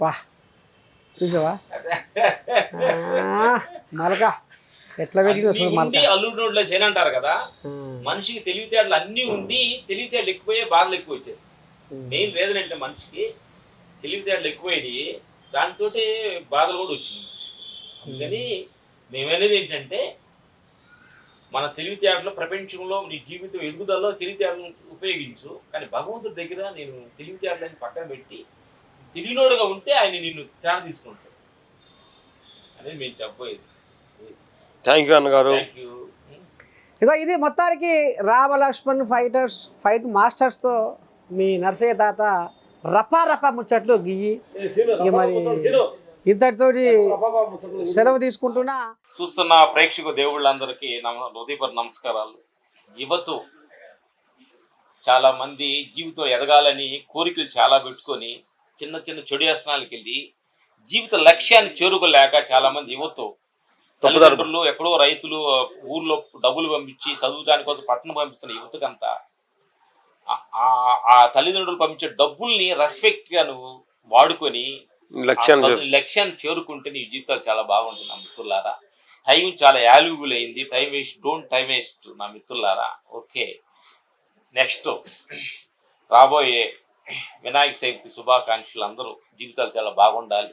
వా చూసావా మలక ఎట్లా పెట్టి ఉండి అల్లుడు నోట్లో చేయనంటారు కదా, మనిషికి తెలివితేటలు అన్నీ ఉండి తెలివితేటలు ఎక్కువయ్యే బాధలు ఎక్కువ వచ్చేస్తాయి. మెయిన్ రీజన్ అంటే మనిషికి తెలివితేటలు ఎక్కువైంది, దాంతో బాధలు కూడా వచ్చింది మనిషి. అందుకని మేమనేది ఏంటంటే మన తెలివితేటలు ప్రపంచంలో నీ జీవితం ఎదుగుదలలో తెలివితేటలను ఉపయోగించు, కానీ భగవంతుడి దగ్గర నేను తెలివితేటలని పక్కన పెట్టి తెలివినోడుగా ఉంటే ఆయన నిన్ను చాలా తీసుకుంటాడు అనేది మేము చెప్పబోయేది. థ్యాంక్ యూ అన్నగారు. Thank you. ఇదో ఇది మొత్తానికి రామలక్ష్మణ్ ఫైట్ మాస్టర్స్తో మీ నర్సయ్య తాత రపా ముచ్చట్లు గియ్యి ఇక మరి ఇంతటితోటి సెలవు తీసుకుంటున్నా. చూస్తున్న ప్రేక్షక దేవుళ్ళందరికీ హృదయపూర్వక నమస్కారాలు. యువత చాలా మంది జీవితం ఎదగాలని కోరికలు చాలా పెట్టుకొని చిన్న చిన్న చెడు వ్యసనాలకు వెళ్ళి జీవిత లక్ష్యాన్ని చేరుకోలేక చాలా మంది యువత తల్లిదండ్రులు ఎక్కడో రైతులు ఊర్లో డబ్బులు పంపించి చదువుటానికి కోసం పట్టణం పంపిస్తున్న యువతకంతా ఆ తల్లిదండ్రులు పంపించే డబ్బుల్ని రెస్పెక్ట్ గా నువ్వు వాడుకొని లక్ష్యాన్ని చేరుకుంటే నీ జీవితాలు చాలా బాగుంటుంది నా మిత్రులారా. టైం చాలా వాల్యుబుల్ అయింది. డోంట్ టైం వేస్ట్ నా మిత్రులారా. ఓకే, నెక్స్ట్ రాబోయే వినాయక చవితి శుభాకాంక్షలు. అందరూ జీవితాలు చాలా బాగుండాలి.